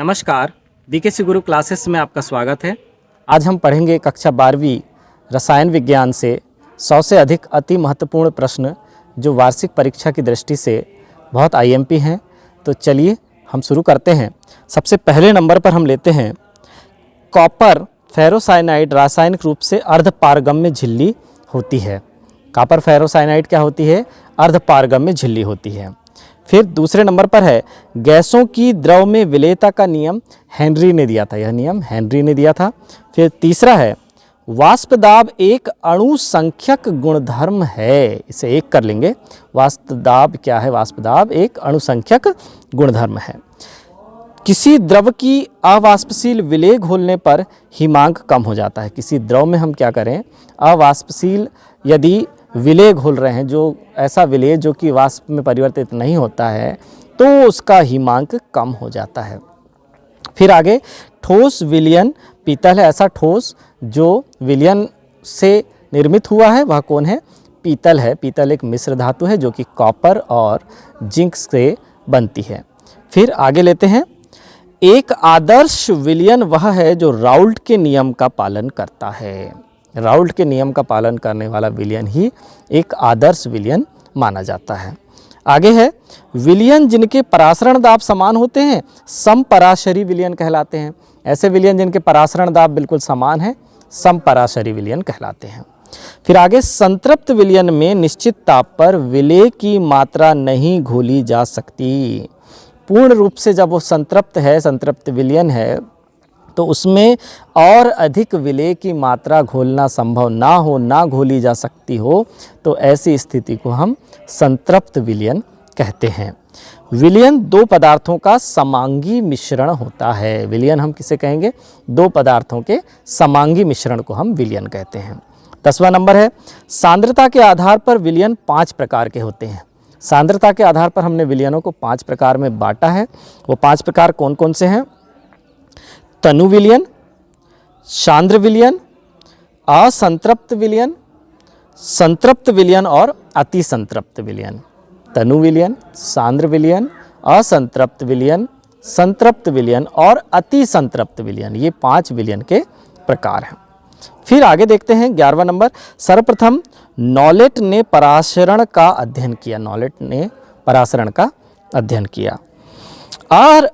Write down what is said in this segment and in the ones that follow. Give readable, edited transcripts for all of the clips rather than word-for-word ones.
नमस्कार, बीकेसी गुरु क्लासेस में आपका स्वागत है। आज हम पढ़ेंगे कक्षा 12वीं रसायन विज्ञान से 100 से अधिक अति महत्वपूर्ण प्रश्न जो वार्षिक परीक्षा की दृष्टि से बहुत आईएमपी हैं। तो चलिए हम शुरू करते हैं। सबसे पहले नंबर पर हम लेते हैं कॉपर फेरोसाइनाइड रासायनिक रूप से अर्धपारगम्य झिल्ली होती है। कॉपर फेरोसाइनाइड क्या होती है? अर्धपारगम्य झिल्ली होती है। फिर दूसरे नंबर पर है गैसों की द्रव में विलेयता का नियम हेनरी ने दिया था। यह नियम हेनरी ने दिया था। फिर तीसरा है वाष्प दाब एक अणु संख्यक गुणधर्म है। इसे एक कर लेंगे। वाष्प दाब क्या है? वाष्प दाब एक अणु संख्यक गुणधर्म है। किसी द्रव की अवाष्पशील विलेय घोलने पर हिमांक कम हो जाता है। किसी द्रव में हम क्या करें? अवाष्पशील यदि विलेय घोल रहे हैं, जो ऐसा विलेय जो कि वाष्प में परिवर्तित नहीं होता है, तो उसका हिमांक कम हो जाता है। फिर आगे ठोस विलयन पीतल है। ऐसा ठोस जो विलयन से निर्मित हुआ है वह कौन है? पीतल है। पीतल एक मिश्र धातु है जो कि कॉपर और जिंक से बनती है। फिर आगे लेते हैं एक आदर्श विलयन वह है जो राउल्ट के नियम का पालन करता है। राउल्ट के नियम का पालन करने वाला विलयन ही एक आदर्श विलयन माना जाता है। आगे है विलयन जिनके परासरण दाब समान होते हैं समपराशरी विलयन कहलाते हैं। ऐसे विलयन जिनके परासरण दाब बिल्कुल समान है समपराशरी विलयन कहलाते हैं। फिर आगे संतृप्त विलयन में निश्चित ताप पर विलेय की मात्रा नहीं घोली जा सकती। पूर्ण रूप से जब वो संतृप्त है, संतृप्त विलयन है, तो उसमें और अधिक विलेय की मात्रा घोलना संभव ना हो, ना घोली जा सकती हो, तो ऐसी स्थिति को हम संतृप्त विलयन कहते हैं। विलयन दो पदार्थों का समांगी मिश्रण होता है। विलयन हम किसे कहेंगे? दो पदार्थों के समांगी मिश्रण को हम विलयन कहते हैं। 10वां नंबर है सांद्रता के आधार पर विलयन 5 प्रकार के होते हैं। सांद्रता के आधार पर हमने विलयनों को 5 प्रकार में बांटा है। वो 5 प्रकार कौन कौन से हैं? तनु विलयन, सांद्र विलयन, असंतृप्त विलयन, संतृप्त विलयन और अति संतृप्त विलयन। तनु विलयन, सांद्र विलयन, असंतृप्त विलयन, संतृप्त विलयन और अति संतृप्त विलयन, ये 5 विलयन के प्रकार हैं। फिर आगे देखते हैं 11वां नंबर। सर्वप्रथम नॉलेट ने परासरण का अध्ययन किया। नॉलेट ने परासरण का अध्ययन किया। और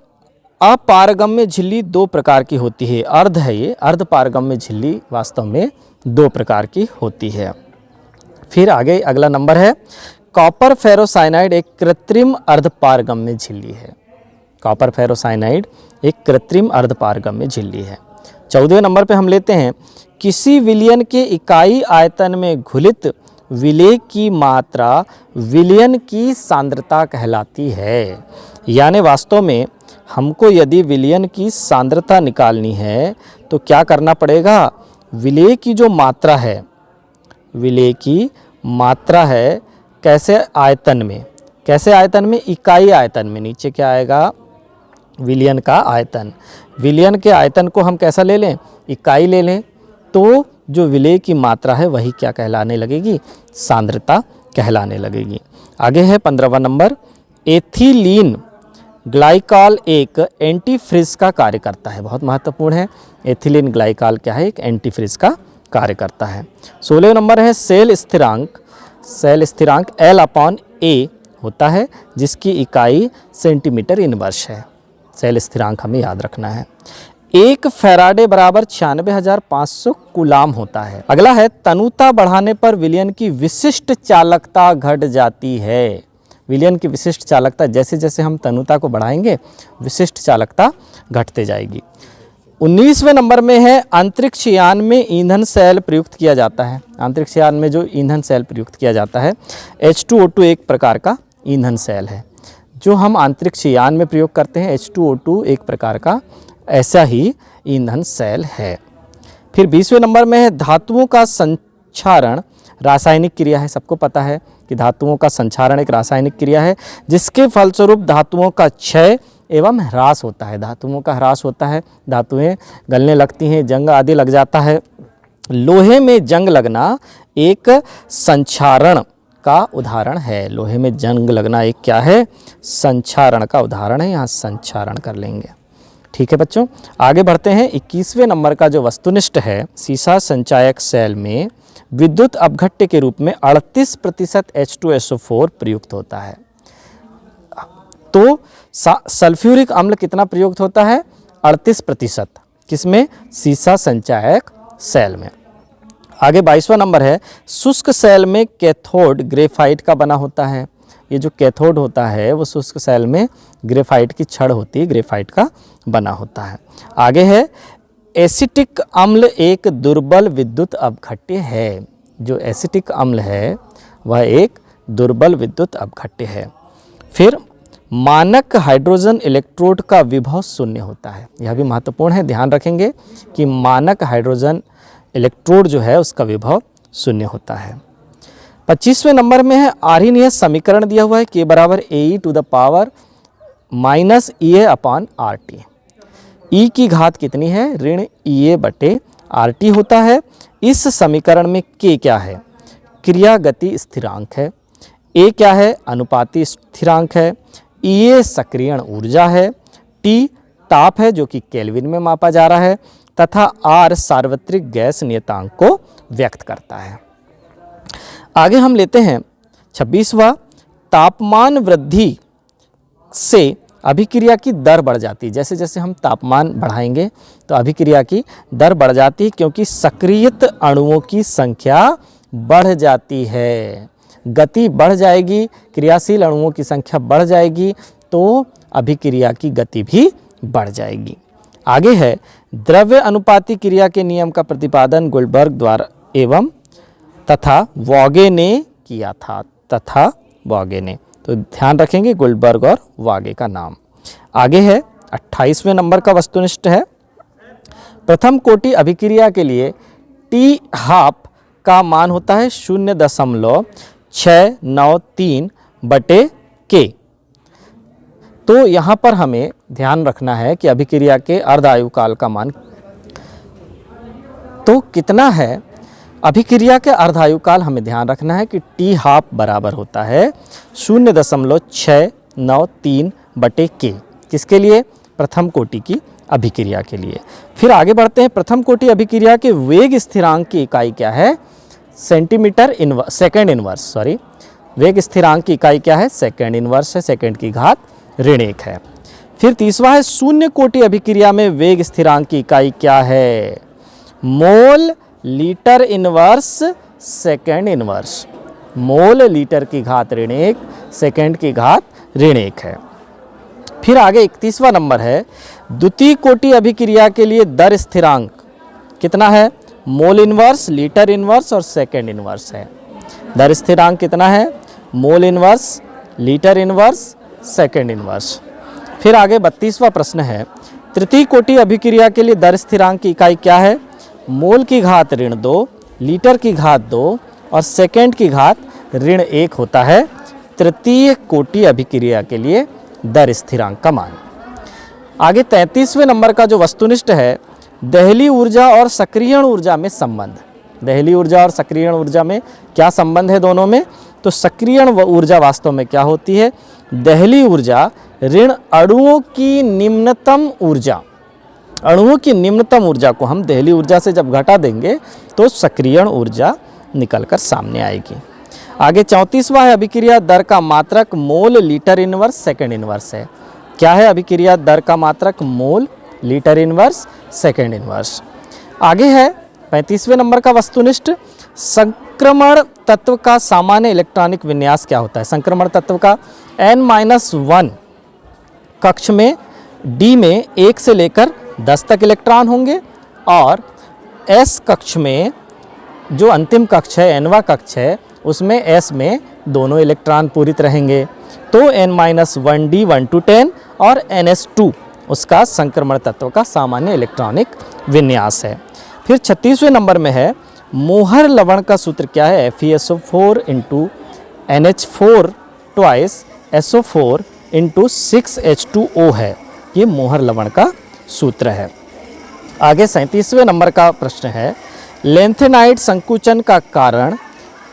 अपारगम्य झिल्ली 2 प्रकार की होती है। अर्ध है ये, अर्धपारगम्य झिल्ली वास्तव में 2 प्रकार की होती है। फिर आगे अगला नंबर है कॉपर फेरोसाइनाइड एक कृत्रिम अर्धपारगम्य झिल्ली है। कॉपर फेरोसाइनाइड एक कृत्रिम अर्धपारगम्य झिल्ली है। 14वें नंबर पे हम लेते हैं किसी विलयन के इकाई आयतन में घुलित विलेय की मात्रा विलयन की सांद्रता कहलाती है। यानी वास्तव में हमको यदि विलयन की सांद्रता निकालनी है तो क्या करना पड़ेगा? विलेय की जो मात्रा है, विलेय की मात्रा है कैसे आयतन में? कैसे आयतन में? इकाई आयतन में। नीचे क्या आएगा? विलयन का आयतन। विलयन के आयतन को हम कैसा ले लें? इकाई ले लें, तो जो विलेय की मात्रा है वही क्या कहलाने लगेगी? सांद्रता कहलाने लगेगी। आगे है 15वां नंबर एथिलीन ग्लाइकॉल एक एंटीफ्रीज का कार्य करता है। बहुत महत्वपूर्ण है। एथिलीन ग्लाइकॉल क्या है? एक एंटीफ्रीज का कार्य करता है। 16वें नंबर है सेल स्थिरांक। सेल स्थिरांक L/A होता है जिसकी इकाई सेंटीमीटर इनवर्स है। सेल स्थिरांक हमें याद रखना है। 1 फैराडे बराबर 96,500 कूलाम होता है। अगला है तनुता बढ़ाने पर विलयन की विशिष्ट चालकता घट जाती है। विलयन की विशिष्ट चालकता, जैसे जैसे हम तनुता को बढ़ाएंगे विशिष्ट चालकता घटते जाएगी। 19वें नंबर में है अंतरिक्ष यान में ईंधन सेल प्रयुक्त किया जाता है। अंतरिक्ष यान में जो ईंधन सेल प्रयुक्त किया जाता है H2O2 एक प्रकार का ईंधन सेल है जो हम अंतरिक्ष यान में प्रयोग करते हैं। H2O2 एक प्रकार का ऐसा ही ईंधन सेल है। फिर 20वें नंबर में है धातुओं का संक्षारण रासायनिक क्रिया है। सबको पता है कि धातुओं का संक्षारण एक रासायनिक क्रिया है जिसके फलस्वरूप धातुओं का क्षय एवं ह्रास होता है। धातुओं का ह्रास होता है, धातुएं गलने लगती हैं, जंग आदि लग जाता है। लोहे में जंग लगना एक संक्षारण का उदाहरण है। लोहे में जंग लगना एक क्या है? संक्षारण का उदाहरण है। यहाँ संक्षारण कर लेंगे। ठीक है बच्चों, आगे बढ़ते हैं। 21वें नंबर का जो वस्तुनिष्ठ है, सीसा संचायक सेल में विद्युत अपघट्य के रूप में 38% H2SO4 प्रयुक्त होता है। तो सल्फ्यूरिक अम्ल कितना प्रयुक्त होता है? 38%। किसमें? सीसा संचायक सेल में। आगे 22वां नंबर है, शुष्क सेल में कैथोड ग्रेफाइट का बना होता है। ये जो कैथोड होता है वो शुष्क सेल में ग्रेफाइट की छड़ होती है, ग्रेफाइट का बना होता है। आगे है, एसिटिक अम्ल एक दुर्बल विद्युत अपघट्य है। जो एसिटिक अम्ल है वह एक दुर्बल विद्युत अपघट्य है। फिर मानक हाइड्रोजन इलेक्ट्रोड का विभव शून्य होता है। यह भी महत्वपूर्ण है, ध्यान रखेंगे कि मानक हाइड्रोजन इलेक्ट्रोड जो है उसका विभव शून्य होता है। 25वें नंबर में है, आर्हीनीय समीकरण दिया हुआ है, k बराबर AE to the power minus EA upon RT। E की घात कितनी है? ऋण EA बटे RT होता है। इस समीकरण में k क्या है? क्रिया गति स्थिरांक है। A क्या है? अनुपाती स्थिरांक है। EA सक्रियण ऊर्जा है। T ताप है जो कि केल्विन में मापा जा रहा है, तथा R सार्वत्रिक गैस नियतांक को व्यक्त करता है। आगे हम लेते हैं 26वां, तापमान वृद्धि से अभिक्रिया की दर बढ़ जाती है। जैसे जैसे हम तापमान बढ़ाएंगे तो अभिक्रिया की दर बढ़ जाती है, क्योंकि सक्रियत अणुओं की संख्या बढ़ जाती है। गति बढ़ जाएगी, क्रियाशील अणुओं की संख्या बढ़ जाएगी तो अभिक्रिया की गति भी बढ़ जाएगी। आगे है, द्रव्य अनुपाती क्रिया के नियम का प्रतिपादन गुलबर्ग द्वारा एवं तथा वागे ने किया था। तथा वागे ने, तो ध्यान रखेंगे गुलबर्ग और वागे का नाम। आगे है 28वें नंबर का वस्तुनिष्ठ है, प्रथम कोटि अभिक्रिया के लिए टी हाफ का मान होता है 0.693 बटे के। तो यहाँ पर हमें ध्यान रखना है कि अभिक्रिया के अर्ध आयुकाल का मान तो कितना है। अभिक्रिया के अर्धायुकाल हमें ध्यान रखना है कि टी हाफ बराबर होता है 0.693 बटे के। किसके लिए? प्रथम कोटि की अभिक्रिया के लिए। फिर आगे बढ़ते हैं, प्रथम कोटि अभिक्रिया के वेग स्थिरांक की इकाई क्या है? सेकेंड इनवर्स, वेग स्थिरांक की इकाई क्या है? सेकेंड इनवर्स है, सेकेंड की घात ऋण 1 है। फिर तीसरा है, शून्य कोटि अभिक्रिया में वेग स्थिरांक की इकाई क्या है? Mole litre inverse second inverse. Mole litre की घात ऋण 1, सेकेंड की घात ऋण 1 है। फिर आगे 31वां नंबर है, द्वितीय कोटि अभिक्रिया के लिए दर स्थिरांक कितना है? मोल इनवर्स, लीटर इनवर्स और सेकेंड इनवर्स है। दर स्थिरांक कितना है? Mole inverse, litre inverse, second inverse. फिर आगे 32वां प्रश्न है, तृतीय कोटि अभिक्रिया के लिए दर स्थिरांक की इकाई क्या है? मोल की घात ऋण 2, लीटर की घात 2 और सेकेंड की घात ऋण 1 होता है तृतीय कोटि अभिक्रिया के लिए दर स्थिरांक का मान। आगे 33वें नंबर का जो वस्तुनिष्ठ है, दहली ऊर्जा और सक्रियण ऊर्जा में संबंध। दहली ऊर्जा और सक्रियण ऊर्जा में क्या संबंध है दोनों में? तो सक्रियण ऊर्जा वास्तव में क्या होती है? दहली ऊर्जा ऋण अणुओं की निम्नतम ऊर्जा। अणुओं की निम्नतम ऊर्जा को हम दहली ऊर्जा से जब घटा देंगे तो सक्रियण ऊर्जा निकलकर सामने आएगी। आगे 34वां है, अभिक्रिया दर का मात्रक mole litre inverse second inverse है। क्या है अभिक्रिया दर का मात्रक? Mole litre inverse second inverse. आगे है 35वें नंबर का वस्तुनिष्ठ, संक्रमण तत्व का सामान्य इलेक्ट्रॉनिक विन्यास क्या होता है? संक्रमण तत्व का n-1 कक्ष में D में 1 से लेकर 10 तक इलेक्ट्रॉन होंगे और S कक्ष में जो अंतिम कक्ष है, nवां कक्ष है, उसमें S में दोनों इलेक्ट्रॉन पूरित रहेंगे। तो n-1D 1 to 10 और ns2 उसका संक्रमण तत्व का सामान्य इलेक्ट्रॉनिक विन्यास है। फिर 36वें नंबर में है, मोहर लवण का सूत्र क्या है? FeSO4 × NH4 twice SO4 × 6H2O है। ये मोहर लवण का सूत्र है। आगे 37वें नंबर का प्रश्न है, लेंथेनाइट संकुचन का कारण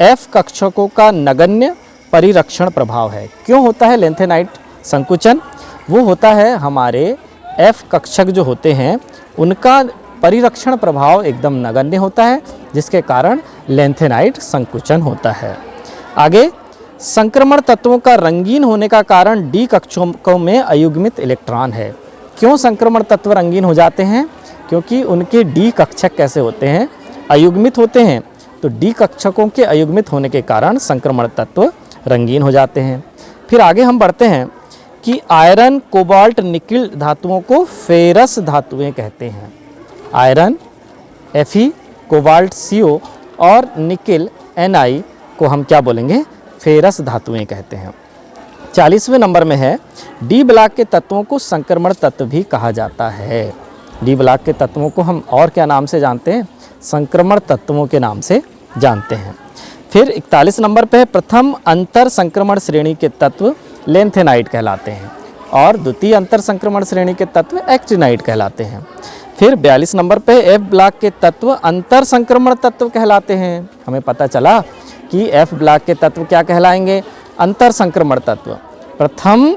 F कक्षकों का नगण्य परिरक्षण प्रभाव है। क्यों होता है लेंथेनाइट संकुचन? वो होता है हमारे F कक्षक जो होते हैं उनका परिरक्षण प्रभाव एकदम नगण्य होता है, जिसके कारण लैंथेनाइड संकुचन होता है। आगे, संक्रमण तत्वों का रंगीन होने का कारण डी कक्षकों में अयुग्मित इलेक्ट्रॉन है। क्यों संक्रमण तत्व रंगीन हो जाते हैं? क्योंकि उनके डी कक्षक कैसे होते हैं? अयुग्मित होते हैं। तो डी कक्षकों के अयुग्मित होने के कारण संक्रमण तत्व रंगीन हो जाते हैं। फिर आगे हम बढ़ते हैं कि आयरन, कोबाल्ट, निकिल धातुओं को फेरस धातुएं कहते हैं। आयरन Fe, कोबाल्ट CO और निकिल Ni को हम क्या बोलेंगे? फेरस धातुएं कहते हैं। 40वें नंबर में है डी ब्लॉक के तत्वों को संक्रमण तत्व भी कहा जाता है। डी ब्लॉक के तत्वों को हम और क्या नाम से जानते हैं? संक्रमण तत्वों के नाम से जानते हैं। फिर 41 नंबर पे है प्रथम अंतर संक्रमण श्रेणी के तत्व लैंथेनाइड कहलाते हैं और द्वितीय अंतर संक्रमण श्रेणी के तत्व एक्टिनाइड कहलाते हैं। फिर 42 नंबर पे एफ ब्लॉक के तत्व अंतर संक्रमण तत्व कहलाते हैं। हमें पता चला कि एफ ब्लॉक के तत्व क्या कहलाएंगे? अंतर संक्रमण तत्व। प्रथम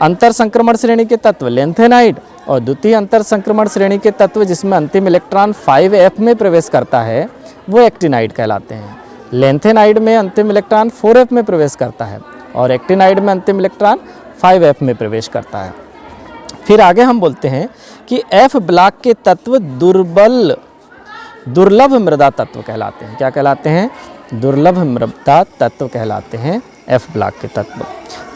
अंतर संक्रमण श्रेणी के तत्व लैंथेनाइड और द्वितीय अंतर संक्रमण श्रेणी के तत्व जिसमें अंतिम इलेक्ट्रॉन 5F में प्रवेश करता है वो एक्टिनाइड कहलाते हैं। लैंथेनाइड में अंतिम इलेक्ट्रॉन 4F में प्रवेश करता है और एक्टिनाइड में अंतिम इलेक्ट्रॉन 5F में प्रवेश करता है। फिर आगे हम बोलते हैं कि F ब्लॉक के तत्व दुर्लभ मृदा तत्व कहलाते हैं। क्या कहलाते हैं? दुर्लभ मृदा तत्व कहलाते हैं F ब्लॉक के तत्व।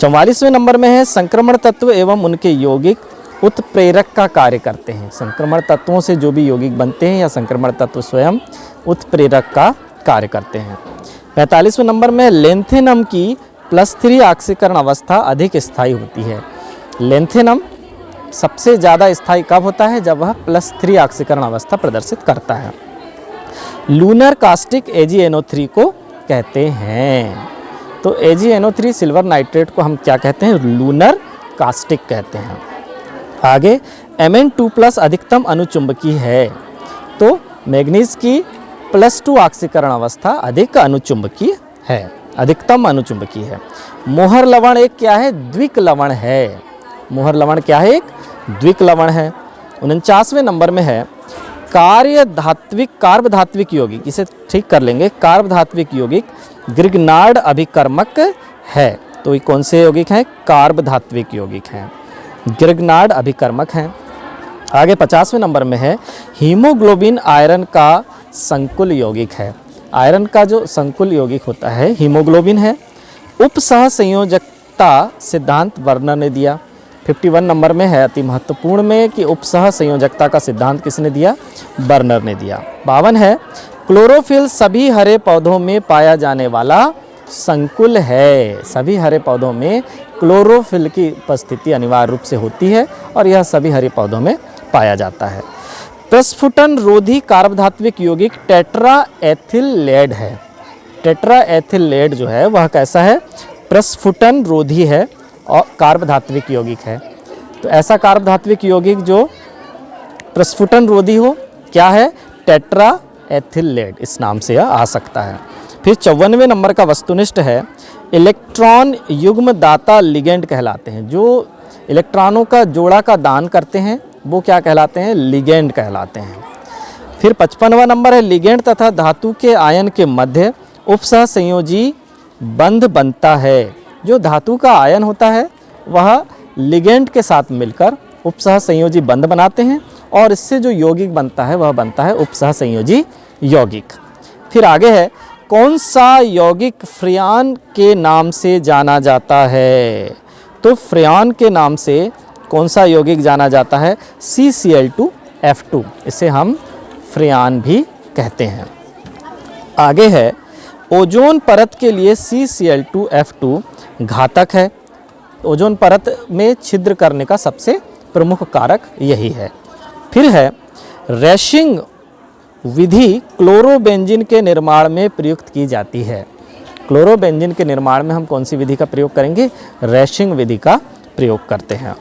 44वें नंबर में है संक्रमण तत्व एवं उनके यौगिक उत्प्रेरक का कार्य करते हैं। संक्रमण तत्वों से जो भी यौगिक बनते हैं या संक्रमण तत्व स्वयं उत्प्रेरक का कार्य करते हैं। 45वें नंबर में लैंथेनम की +3 ऑक्सीकरण अवस्था अधिक स्थायी होती है। लैंथेनम सबसे ज़्यादा स्थायी कब होता है? जब वह +3 ऑक्सीकरण अवस्था प्रदर्शित करता है। लूनर कास्टिक AgNO3 को कहते हैं। तो AgNO3 सिल्वर नाइट्रेट को हम क्या कहते हैं? लूनर कास्टिक कहते हैं। आगे Mn2+ अधिकतम अनुचुंबकीय है, तो मैग्नीज की +2 ऑक्सीकरण अवस्था अधिक अनुचुंबकीय है, अधिकतम अनुचुंबकीय है। मोहर लवण एक क्या है? द्विक लवण है। मोहर लवण क्या है? एक द्विक लवण है। 49वें नंबर में है कार्ब धात्विक यौगिक, इसे ठीक कर लेंगे। कार्ब धात्विक यौगिक ग्रिग्नार्ड अभिकर्मक है। तो ये कौन से यौगिक हैं? कार्ब धात्विक यौगिक हैं, ग्रिग्नार्ड अभिकर्मक हैं। आगे 50वें नंबर में है हीमोग्लोबिन आयरन का संकुल यौगिक है। आयरन का जो संकुल यौगिक होता है हीमोग्लोबिन है। उपसह संयोजकता सिद्धांत वर्नर ने दिया। 51 नंबर में है अति महत्वपूर्ण में कि उपसह संयोजकता का सिद्धांत किसने दिया? वर्नर ने दिया। 52 है क्लोरोफिल सभी हरे पौधों में पाया जाने वाला संकुल है। सभी हरे पौधों में क्लोरोफिल की उपस्थिति अनिवार्य रूप से होती है और यह सभी हरे पौधों में पाया जाता है। प्रस्फुटन रोधी कार्बधात्विक यौगिक टेट्रा एथिल लेड है। टेट्रा एथिल लेड जो है वह कैसा है? प्रस्फुटन रोधी है और कार्बधात्विक यौगिक है। तो ऐसा कार्बधात्विक यौगिक जो प्रस्फुटन रोधी हो क्या है? टेट्रा एथिल लेड, इस नाम से यह आ सकता है। फिर 54वें नंबर का वस्तुनिष्ठ है इलेक्ट्रॉन युग्म दाता लिगेंड कहलाते हैं। जो इलेक्ट्रॉनों का जोड़ा का दान करते हैं वो क्या कहलाते हैं? लिगेंड कहलाते हैं। फिर 55वां नंबर है लिगेंड तथा धातु के आयन के मध्य उपसह संयोजी बंध बनता है। जो धातु का आयन होता है वह लिगेंड के साथ मिलकर उपसह संयोजी बंध बनाते हैं और इससे जो यौगिक बनता है वह बनता है उपसह संयोजी यौगिक। फिर आगे है कौन सा यौगिक फ्रियान के नाम से जाना जाता है? तो फ्रियान के नाम से कौन सा यौगिक जाना जाता है? CCl2F2, इसे हम फ्रियान भी कहते हैं। आगे है ओजोन परत के लिए CCl2F2 घातक है। ओजोन परत में छिद्र करने का सबसे प्रमुख कारक यही है। फिर है रैशिंग विधि क्लोरोबेंजीन के निर्माण में प्रयुक्त की जाती है। क्लोरोबेंजीन के निर्माण में हम कौन सी विधि का प्रयोग करेंगे? रैशिंग विधि का प्रयोग करते हैं।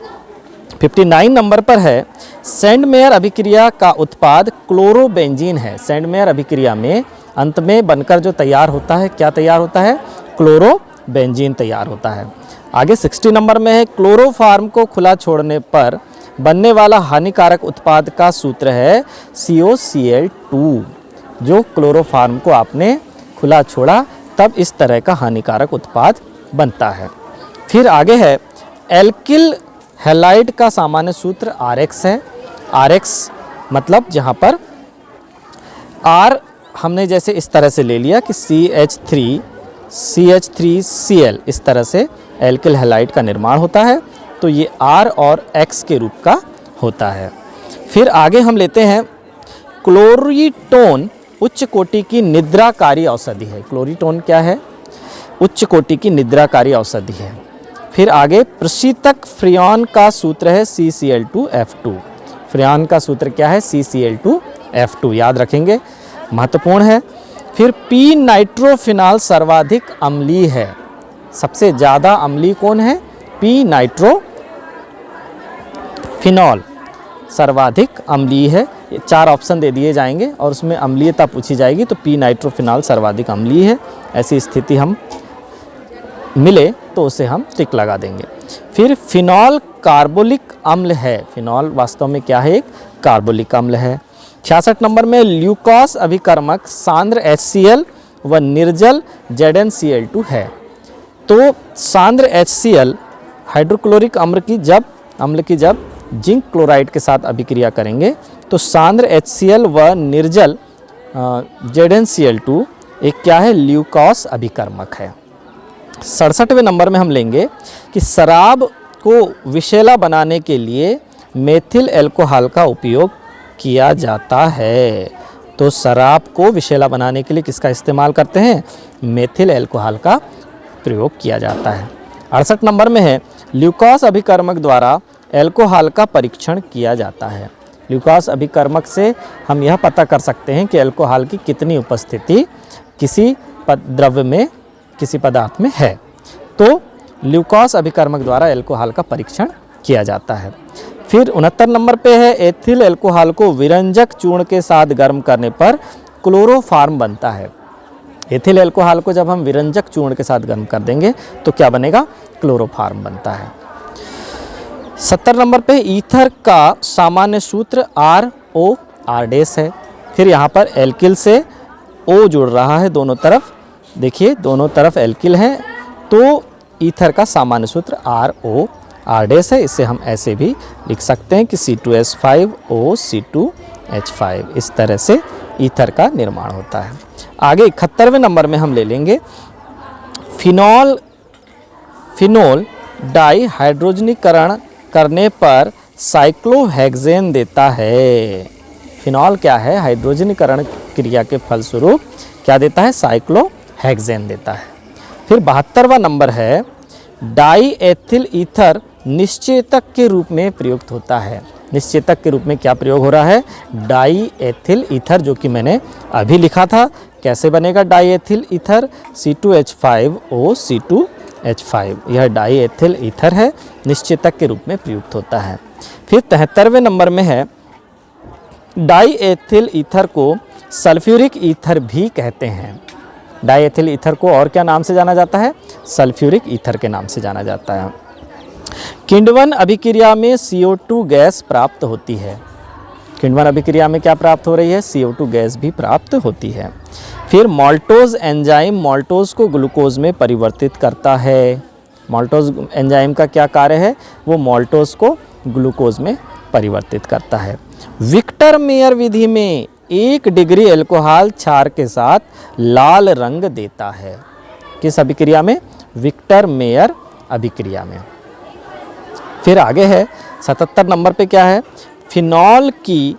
59 नंबर पर है सैंडमेयर अभिक्रिया का उत्पाद क्लोरोबेंजीन है। सैंडमेयर अभिक्रिया में अंत में बनकर जो तैयार होता है क्या तैयार होता है? क्लोरोबेंजीन तैयार होता है। आगे 60 नंबर में है क्लोरोफार्म को खुला छोड़ने पर बनने वाला हानिकारक उत्पाद का सूत्र है COCl2। जो क्लोरोफॉर्म को आपने खुला छोड़ा तब इस तरह का हानिकारक उत्पाद बनता है। फिर आगे है एल्किल हैलाइड का सामान्य सूत्र RX है। RX मतलब जहाँ पर R हमने जैसे इस तरह से ले लिया कि CH3Cl इस तरह से एल्किल हैलाइड का निर्माण होता है, तो ये R और X के रूप का होता है। फिर आगे हम लेते हैं क्लोरीटोन उच्च कोटि की निद्राकारी औषधि है। क्लोरीटोन क्या है? उच्च कोटि की निद्राकारी औषधि है। फिर आगे प्रशीतक फ्रियॉन का सूत्र है CCl2F2। फ्रियॉन का सूत्र क्या है? CCl2F2, याद रखेंगे, महत्वपूर्ण है। फिर पी नाइट्रोफिनॉल सर्वाधिक अम्लीय है। सबसे ज़्यादा अम्लीय कौन है? पी नाइट्रोफिनॉल सर्वाधिक अम्लीय है। ये 4 ऑप्शन दे दिए जाएंगे और उसमें अम्लीयता पूछी जाएगी, तो पी नाइट्रोफिनॉल सर्वाधिक अम्लीय है। ऐसी स्थिति हम मिले तो उसे हम टिक लगा देंगे। फिर फिनॉल कार्बोलिक अम्ल है। फिनॉल वास्तव में क्या है? एक कार्बोलिक अम्ल है। 66 नंबर में ल्यूकोस अभिकर्मक सांद्र HCl व निर्जल ZnCl2 है। तो सांद्र HCl हाइड्रोक्लोरिक अम्ल की जब जिंक क्लोराइड के साथ अभिक्रिया करेंगे तो सांद्र HCl व निर्जल ZnCl2 एक क्या है? ल्यूकोस अभिकर्मक है। 67वें नंबर में हम लेंगे कि शराब को विषैला बनाने के लिए मेथिल अल्कोहल का उपयोग किया जाता है। तो शराब को विषैला बनाने के लिए किसका इस्तेमाल करते हैं? मेथिल अल्कोहल का प्रयोग किया जाता है। 68 नंबर में है ल्यूकोस अभिकर्मक द्वारा अल्कोहल का परीक्षण किया जाता है। ल्यूकोस अभिकर्मक से हम यह पता कर सकते हैं कि अल्कोहल की कितनी उपस्थिति किसी द्रव्य में, किसी पदार्थ में है। तो ल्यूकोस अभिकर्मक द्वारा अल्कोहल का परीक्षण किया जाता है। फिर 69 नंबर पे है एथिल अल्कोहल को विरंजक चूर्ण के साथ गर्म करने पर क्लोरोफॉर्म बनता है। एथिल अल्कोहल को जब हम विरंजक चूर्ण के साथ गर्म कर देंगे तो क्या बनेगा? क्लोरोफॉर्म बनता है। 70 नंबर पे ईथर का सामान्य सूत्र ROR- है। फिर यहाँ पर एल्किल से O जुड़ रहा है दोनों तरफ, देखिए दोनों तरफ एल्किल है, तो ईथर का सामान्य सूत्र ROR- है। इसे हम ऐसे भी लिख सकते हैं कि C2H5OC2H5, इस तरह से ईथर का निर्माण होता है। आगे 71वें नंबर में हम ले लेंगे फिनोल डाइहाइड्रोजनीकरण करने पर साइक्लोहेक्सेन देता है। फिनॉल क्या है? हाइड्रोजनीकरण क्रिया के फलस्वरूप क्या देता है? साइक्लोहेक्सेन देता है। फिर 72वां नंबर है डाई एथिल ईथर निश्चेतक के रूप में प्रयुक्त होता है। निश्चेतक के रूप में क्या प्रयोग हो रहा है? डाई एथिल ईथर, जो कि मैंने अभी लिखा था। कैसे बनेगा डाई एथिल ईथर? C2H5OC2H5, यह डाई एथिल ईथर है, निश्चेतक के रूप में प्रयुक्त होता है। फिर 73वें नंबर में है डाई एथिल ईथर को सल्फ्यूरिक ईथर भी कहते हैं। डाई एथिल ईथर को और क्या नाम से जाना जाता है? सल्फ्यूरिक ईथर के नाम से जाना जाता है। किण्वन अभिक्रिया में CO2 गैस प्राप्त होती है। किण्वन अभिक्रिया में क्या प्राप्त हो रही है? CO2 गैस भी प्राप्त होती है। फिर माल्टोज एंजाइम माल्टोज को ग्लूकोज में परिवर्तित करता है। माल्टोज एंजाइम का क्या कार्य है? वो माल्टोज को ग्लूकोज में परिवर्तित करता है। विक्टर मेयर विधि में 1 डिग्री अल्कोहल क्षार के साथ लाल रंग देता है। किस अभिक्रिया में? विक्टर मेयर अभिक्रिया में। फिर आगे है 77 नंबर पे क्या है? फिनॉल की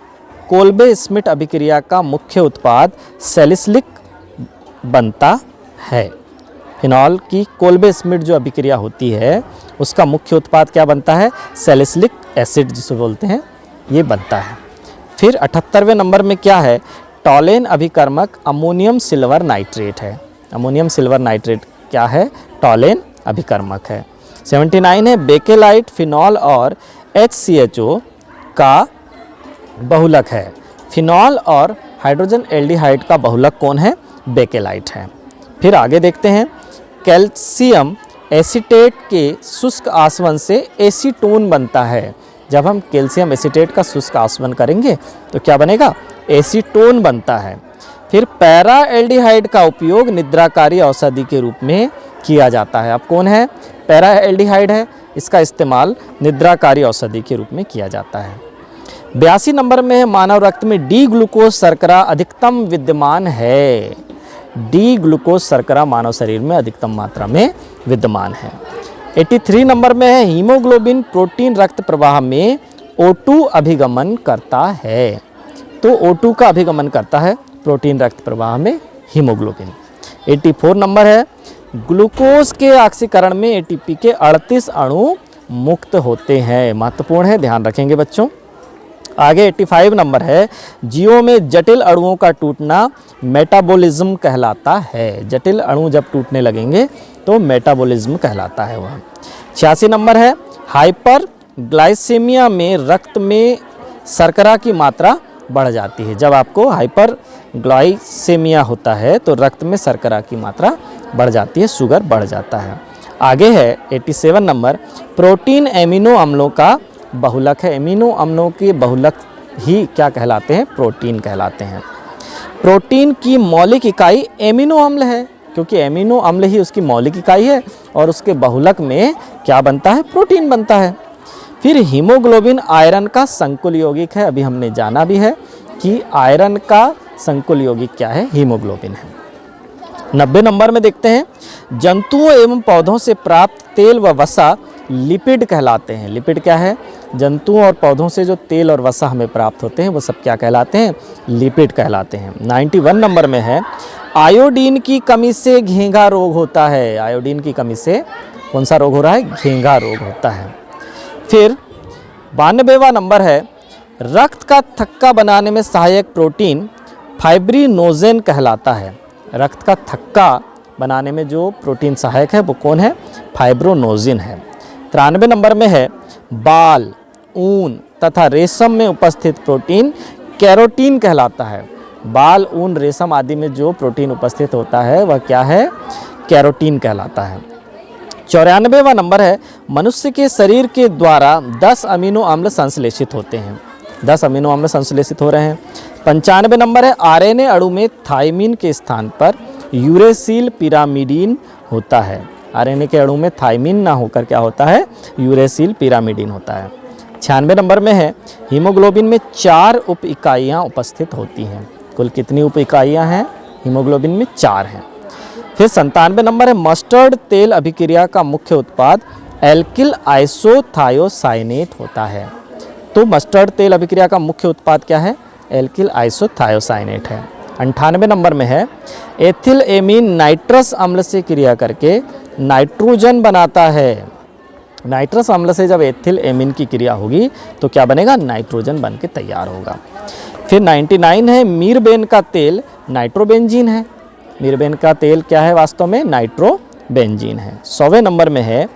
कोल्बे स्मिट अभिक्रिया का मुख्य उत्पाद सैलिसिलिक बनता है। फिनॉल की कोल्बे स्मिट जो अभिक्रिया होती है उसका मुख्य उत्पाद क्या बनता है? सैलिसिलिक एसिड जिसे बोलते हैं, ये बनता है। फिर 78वें नंबर में क्या है? टॉलेन अभिकर्मक अमोनियम सिल्वर नाइट्रेट है। अमोनियम सिल्वर नाइट्रेट क्या है? टॉलेन अभिकर्मक है। 79 है बेकेलाइट फिनॉल और HCHO का बहुलक है। फिनॉल और हाइड्रोजन एल्डिहाइड का बहुलक कौन है? बेकेलाइट है। फिर आगे देखते हैं कैल्शियम एसीटेट के शुष्क आसवन से एसीटोन बनता है। जब हम कैल्शियम एसीटेट का शुष्क आसवन करेंगे तो क्या बनेगा, एसीटोन बनता है। फिर पैरा एल्डिहाइड का उपयोग निद्राकारी औषधि के रूप में किया जाता है। अब कौन है, पैरा एल्डिहाइड है, इसका इस्तेमाल निद्राकारी औषधि के रूप में किया जाता है। 82 नंबर में है, मानव रक्त में डी ग्लूकोज शर्करा अधिकतम विद्यमान है। डी ग्लूकोज शर्करा मानव शरीर में अधिकतम मात्रा में विद्यमान है। 83 नंबर में है, हीमोग्लोबिन प्रोटीन रक्त प्रवाह में O2 अभिगमन करता है। तो O2 का अभिगमन करता है प्रोटीन रक्त प्रवाह में हीमोग्लोबिन। 84 नंबर है, ग्लूकोज के ऑक्सीकरण में एटीपी के 38 अणु मुक्त होते हैं। महत्वपूर्ण है, ध्यान रखेंगे बच्चों। आगे 85 नंबर है, जीवों में जटिल अणुओं का टूटना मेटाबॉलिज्म कहलाता है। जटिल अणु जब टूटने लगेंगे तो मेटाबॉलिज्म कहलाता है वह। 86 नंबर है, हाइपर ग्लाइसेमिया में रक्त में शर्करा की मात्रा बढ़ जाती है। जब आपको हाइपर ग्लाइसेमिया होता है तो रक्त में शर्करा की मात्रा बढ़ जाती है, शुगर बढ़ जाता है। आगे है 87 नंबर, प्रोटीन एमिनो अम्लों का बहुलक है। एमिनो अम्लों के बहुलक ही क्या कहलाते हैं, प्रोटीन कहलाते हैं। प्रोटीन की मौलिक इकाई एमिनो अम्ल है, क्योंकि एमिनो अम्ल ही उसकी मौलिक इकाई है और उसके बहुलक में क्या बनता है, प्रोटीन बनता है। फिर हीमोग्लोबिन आयरन का संकुल यौगिक है। अभी हमने जाना भी है कि आयरन का संकुल यौगिक क्या है, हीमोग्लोबिन है। 90 नंबर में देखते हैं, जंतुओं एवं पौधों से प्राप्त तेल व वसा लिपिड कहलाते हैं। लिपिड क्या है, जंतुओं और पौधों से जो तेल और वसा हमें प्राप्त होते हैं वो सब क्या कहलाते हैं, लिपिड कहलाते हैं। 91 नंबर में है, आयोडीन की कमी से घेंघा रोग होता है। आयोडीन की कमी से कौन सा रोग हो रहा है, घेंघा रोग होता है। फिर 92वां नंबर है, रक्त का थक्का बनाने में सहायक प्रोटीन फाइब्रिनोजेन कहलाता है। रक्त का थक्का बनाने में जो प्रोटीन सहायक है वो कौन है, फाइब्रिनोजेन है। 93 नंबर में है, बाल, ऊन तथा रेशम में उपस्थित प्रोटीन कैरोटीन कहलाता है। बाल, ऊन, रेशम आदि में जो प्रोटीन उपस्थित होता है वह क्या है, कैरोटीन कहलाता है। 94वां नंबर है, मनुष्य के शरीर के द्वारा 10 अमीनो अम्ल संश्लेषित होते हैं। 10 अमीनो अम्ल संश्लेषित हो रहे हैं। 95 नंबर है, आरएनए अणु में थायमीन के स्थान पर यूरेसिल पिरामिडीन होता है। आरएनए के अणु में थायमीन ना होकर क्या होता है, यूरेसिल पिरामिडीन होता है। 96 नंबर में है, हीमोग्लोबिन में 4 उप इकाइयाँ उपस्थित होती हैं। कुल कितनी उप इकाइयाँ हैं, हीमोग्लोबिन में 4 हैं। फिर 97 नंबर है, मस्टर्ड तेल अभिक्रिया का मुख्य उत्पाद एल्किल आइसोथायोसाइनेट होता है। तो मस्टर्ड तेल अभिक्रिया का मुख्य उत्पाद क्या है, एल्किल आइसोथायोसाइनेट है। 98 नंबर में है, एथिल एमीन नाइट्रस अम्ल से क्रिया करके नाइट्रोजन बनाता है। नाइट्रस अम्ल से जब एथिल एमीन की क्रिया होगी तो क्या बनेगा, नाइट्रोजन बन के तैयार होगा। फिर 99 है, मीरबेन का तेल नाइट्रोबेंजीन है। मीरबेन का तेल क्या है, वास्तव में नाइट्रोबेंजीन है। 100वें नंबर में है,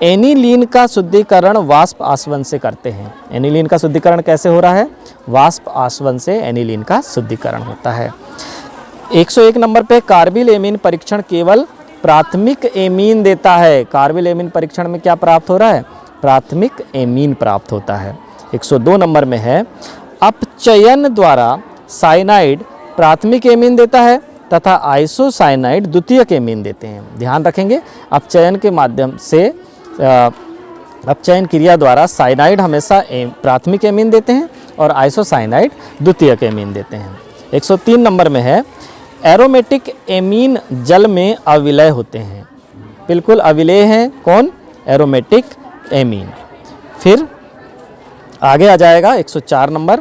एनिलीन का शुद्धिकरण वाष्प आसवन से करते हैं। एनिलीन का शुद्धिकरण कैसे हो रहा है, वाष्प आसवन से एनिलीन का शुद्धिकरण होता है। 101 नंबर पे, कार्बिल एमीन परीक्षण केवल प्राथमिक एमीन देता है। कार्बिल एमीन परीक्षण में क्या प्राप्त हो रहा है, प्राथमिक एमीन प्राप्त होता है। 102 नंबर में है, अपचयन द्वारा साइनाइड प्राथमिक एमीन देता है तथा आइसोसाइनाइड द्वितीयक एमीन देते हैं। ध्यान रखेंगे, अपचयन के माध्यम से अपचयन क्रिया द्वारा साइनाइड हमेशा प्राथमिक एमीन देते हैं और आइसोसाइनाइड द्वितीयक एमीन देते हैं। 103 नंबर में है, एरोमेटिक एमीन जल में अविलय होते हैं। बिल्कुल अविलय हैं कौन, एरोमेटिक एमीन। फिर आगे आ जाएगा 104 नंबर,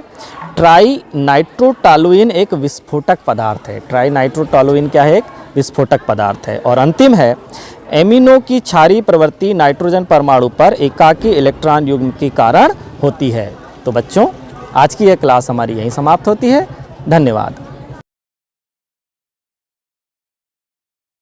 ट्राई नाइट्रोटॉलुइन एक विस्फोटक पदार्थ है। ट्राई नाइट्रोटॉलुइन क्या है, एक विस्फोटक पदार्थ है। और अंतिम है, एमिनो की क्षारीय प्रवृत्ति नाइट्रोजन परमाणु पर एकाकी इलेक्ट्रॉन युग्म के कारण होती है। तो बच्चों, आज की यह क्लास हमारी यहीं समाप्त होती है। धन्यवाद।